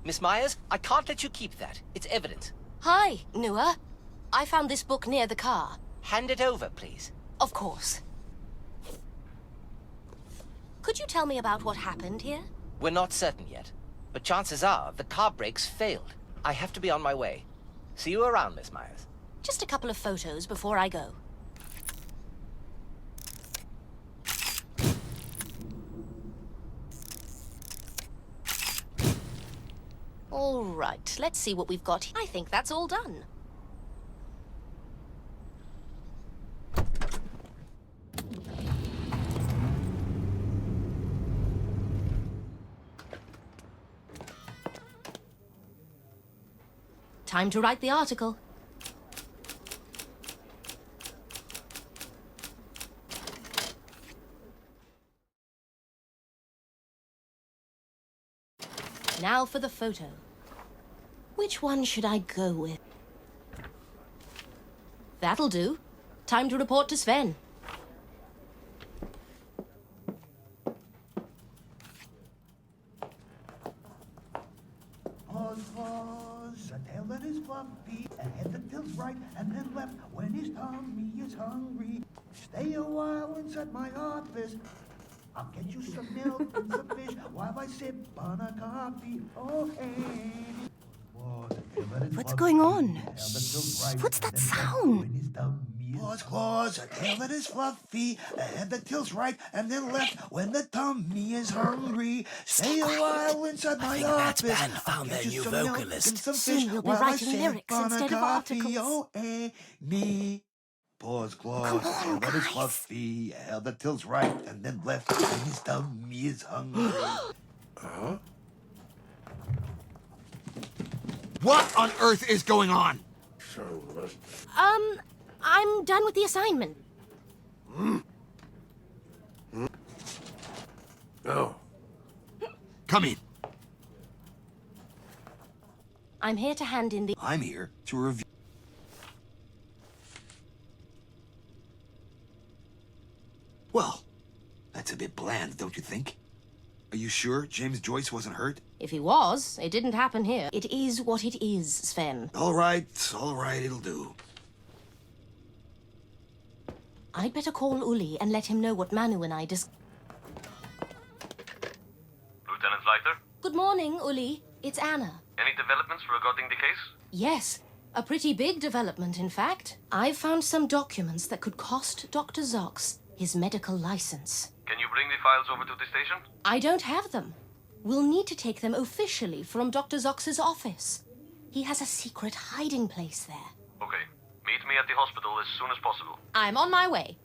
Miss Myers, I can't let you keep that. It's evidence. Hi, Nua. I found this book near the car. Hand it over, please. Of course. Could you tell me about what happened here? We're not certain yet, but chances are the car brakes failed. I have to be on my way. See you around, Miss Myers. Just a couple of photos before I go. All right, let's see what we've got. I think that's all done. Time to write the article. Now for the photo. Which one should I go with? That'll do. Time to report to Sven. Pause, a tail that is fluffy, a head that tilts right and then left when his tummy is hungry. Stay a while inside my office. I'll get you some milk and some fish while I sip on a coffee. Oh, hey. What's going on? What's that sound? Paws, claws, a tail that is fluffy, a head that tilts right and then left when the tummy is hungry. Stay a while inside my office. That band found their new vocalist. Soon you'll be writing lyrics instead of articles. Oh, me. Paws, claws, a tail that is fluffy, a head that tilts right and then left when his tummy is hungry. Huh? What on earth is going on? I'm done with the assignment. Oh. Come in. I'm here to hand in the... I'm here to review. Well, that's a bit bland, don't you think? Are you sure James Joyce wasn't hurt? If he was, it didn't happen here. It is what it is, Sven. All right, it'll do. I'd better call Uli and let him know what Manu and I Lieutenant Leiter? Good morning, Uli. It's Anna. Any developments regarding the case? Yes, a pretty big development, in fact. I've found some documents that could cost Dr. Zox his medical license. Can you bring the files over to the station? I don't have them. We'll need to take them officially from Dr. Zox's office. He has a secret hiding place there. Okay. Meet me at the hospital as soon as possible. I'm on my way.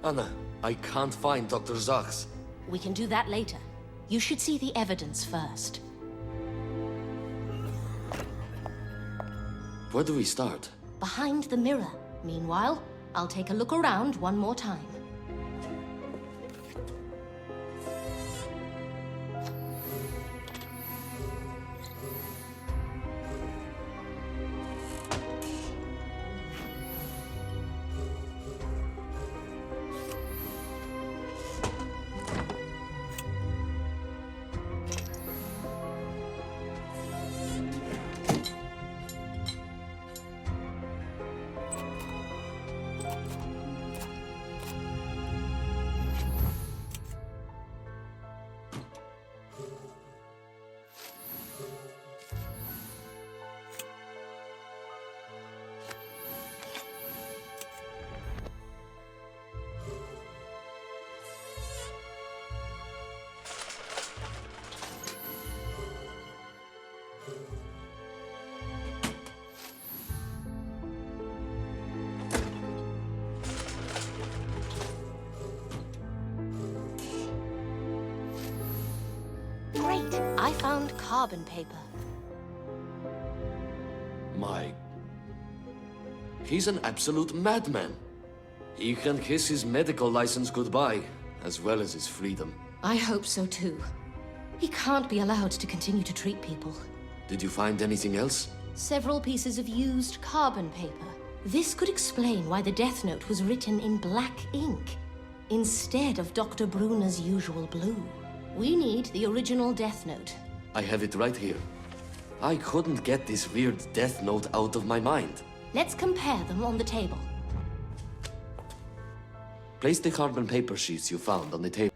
Anna, I can't find Dr. Zox. We can do that later. You should see the evidence first. Where do we start? Behind the mirror. Meanwhile, I'll take a look around one more time. Great! I found carbon paper. He's an absolute madman. He can kiss his medical license goodbye, as well as his freedom. I hope so too. He can't be allowed to continue to treat people. Did you find anything else? Several pieces of used carbon paper. This could explain why the death note was written in black ink, instead of Dr. Bruner's usual blue. We need the original death note. I have it right here. I couldn't get this weird death note out of my mind. Let's compare them on the table. Place the carbon paper sheets you found on the table.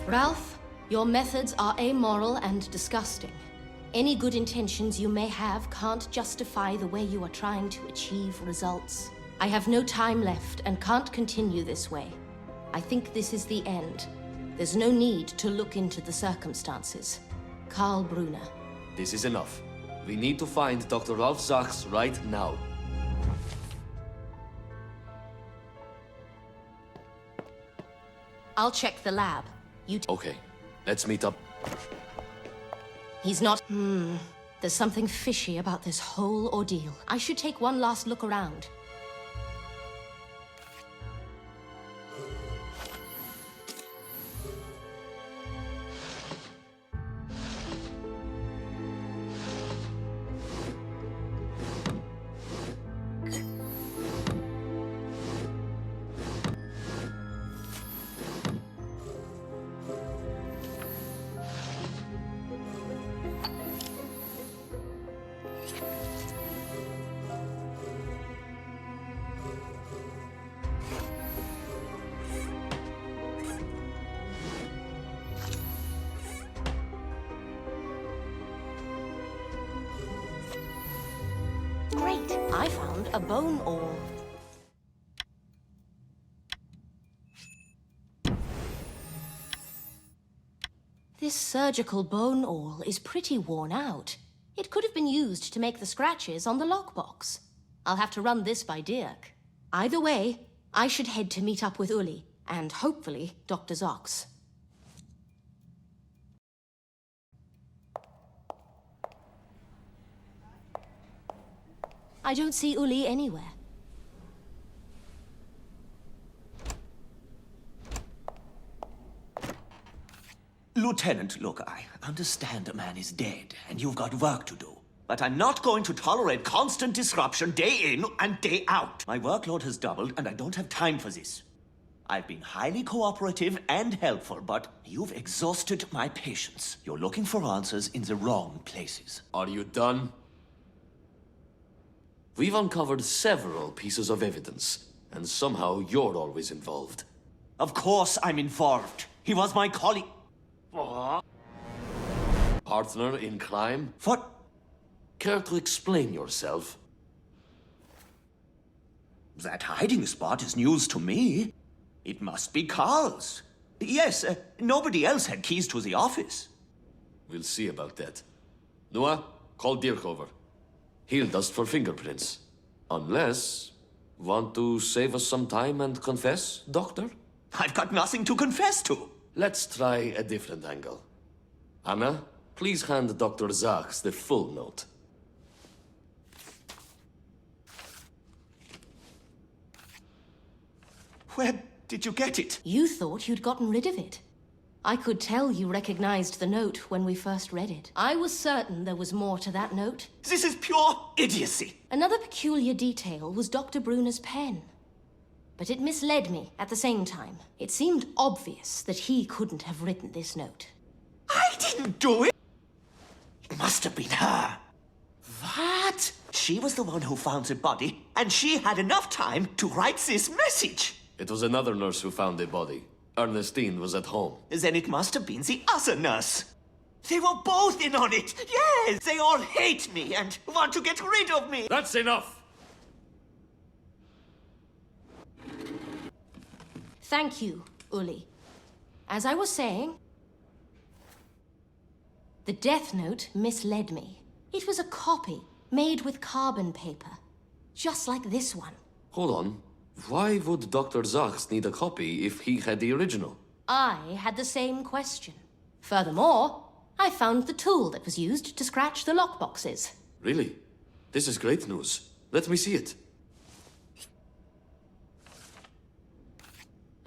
Ralph, your methods are amoral and disgusting. Any good intentions you may have can't justify the way you are trying to achieve results. I have no time left and can't continue this way. I think this is the end. There's no need to look into the circumstances. Karl Brunner. This is enough. We need to find Dr. Ralph Sachs right now. I'll check the lab. Okay, let's meet up. He's not... There's something fishy about this whole ordeal. I should take one last look around. Great! I found a bone ore. This surgical bone awl is pretty worn out. It could have been used to make the scratches on the lockbox. I'll have to run this by Dirk. Either way, I should head to meet up with Uli, and hopefully Dr. Zox. I don't see Uli anywhere. Lieutenant, look, I understand a man is dead, and you've got work to do. But I'm not going to tolerate constant disruption day in and day out. My workload has doubled, and I don't have time for this. I've been highly cooperative and helpful, but you've exhausted my patience. You're looking for answers in the wrong places. Are you done? We've uncovered several pieces of evidence, and somehow you're always involved. Of course I'm involved. He was my colleague. Partner in crime? What? Care to explain yourself? That hiding spot is news to me. It must be Carl's. Yes, nobody else had keys to the office. We'll see about that. Noah, call Dirk over. He'll dust for fingerprints. Unless... Want to save us some time and confess, Doctor? I've got nothing to confess to. Let's try a different angle. Anna, please hand Dr. Zachs the full note. Where did you get it? You thought you'd gotten rid of it. I could tell you recognized the note when we first read it. I was certain there was more to that note. This is pure idiocy. Another peculiar detail was Dr. Brunner's pen. But it misled me at the same time. It seemed obvious that he couldn't have written this note. I didn't do it. It must have been her. What? She She was the one who found the body, and she had enough time to write this message. It was another nurse who found the body. Ernestine was at home. Then it must have been the other nurse. They were both in on it. Yes, they all hate me and want to get rid of me. That's enough! Thank you, Uli. As I was saying, the death note misled me. It was a copy made with carbon paper, just like this one. Hold on. Why would Dr. Zachs need a copy if he had the original? I had the same question. Furthermore, I found the tool that was used to scratch the lockboxes. Really? This is great news. Let me see it.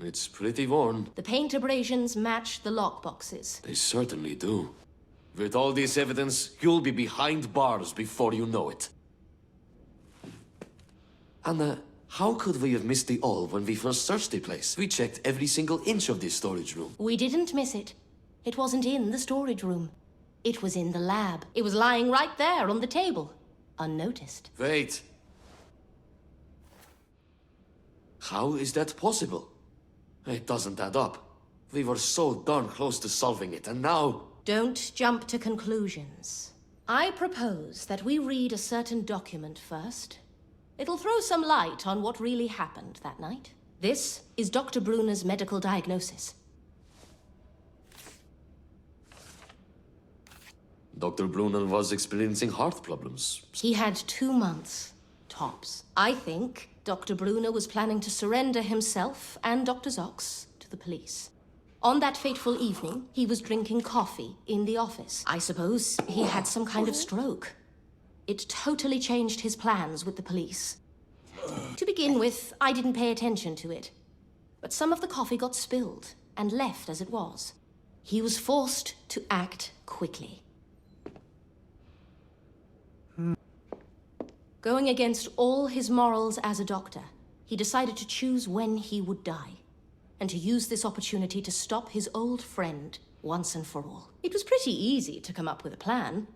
It's pretty worn. The paint abrasions match the lockboxes. They certainly do. With all this evidence, you'll be behind bars before you know it. Anna, how could we have missed the all when we first searched the place? We checked every single inch of this storage room. We didn't miss it. It wasn't in the storage room. It was in the lab. It was lying right there on the table, unnoticed. Wait. How is that possible? It doesn't add up. We were so darn close to solving it, and now... Don't jump to conclusions. I propose that we read a certain document first. It'll throw some light on what really happened that night. This is Dr. Brunner's medical diagnosis. Dr. Brunner was experiencing heart problems. He had 2 months, tops. I think Dr. Brunner was planning to surrender himself and Dr. Zox to the police. On that fateful evening, he was drinking coffee in the office. I suppose he had some kind of stroke. It totally changed his plans with the police. To begin with, I didn't pay attention to it. But some of the coffee got spilled and left as it was. He was forced to act quickly. Going against all his morals as a doctor, he decided to choose when he would die, and to use this opportunity to stop his old friend once and for all. It was pretty easy to come up with a plan.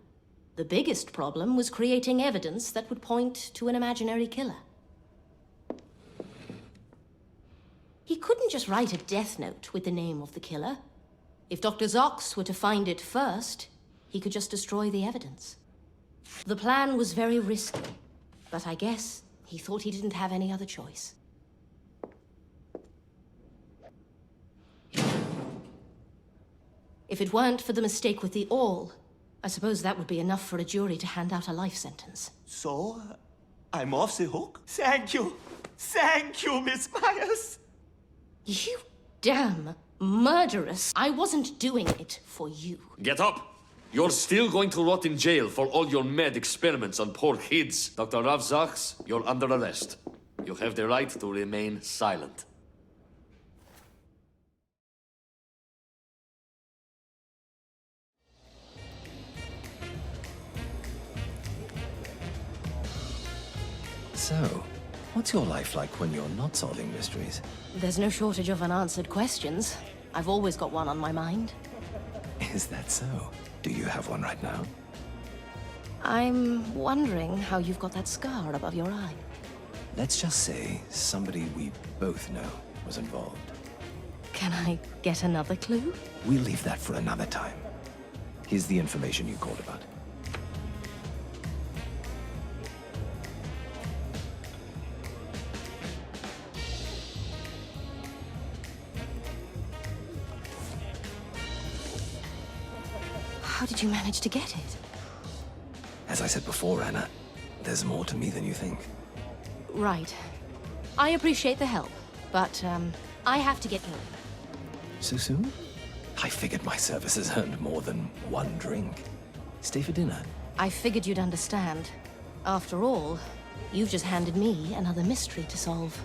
The biggest problem was creating evidence that would point to an imaginary killer. He couldn't just write a death note with the name of the killer. If Dr. Zox were to find it first, he could just destroy the evidence. The plan was very risky, but I guess he thought he didn't have any other choice. If it weren't for the mistake with the awl, I suppose that would be enough for a jury to hand out a life sentence. So, I'm off the hook? Thank you. Thank you, Miss Myers. You damn murderess. I wasn't doing it for you. Get up! You're still going to rot in jail for all your mad experiments on poor kids. Dr. Rav Zachs, you're under arrest. You have the right to remain silent. So, what's your life like when you're not solving mysteries? There's no shortage of unanswered questions. I've always got one on my mind. Is that so? Do you have one right now? I'm wondering how you've got that scar above your eye. Let's just say somebody we both know was involved. Can I get another clue? We'll leave that for another time. Here's the information you called about. How did you manage to get it? As I said before, Anna, there's more to me than you think. Right. I appreciate the help, but, I have to get going. So soon? I figured my services earned more than one drink. Stay for dinner. I figured you'd understand. After all, you've just handed me another mystery to solve.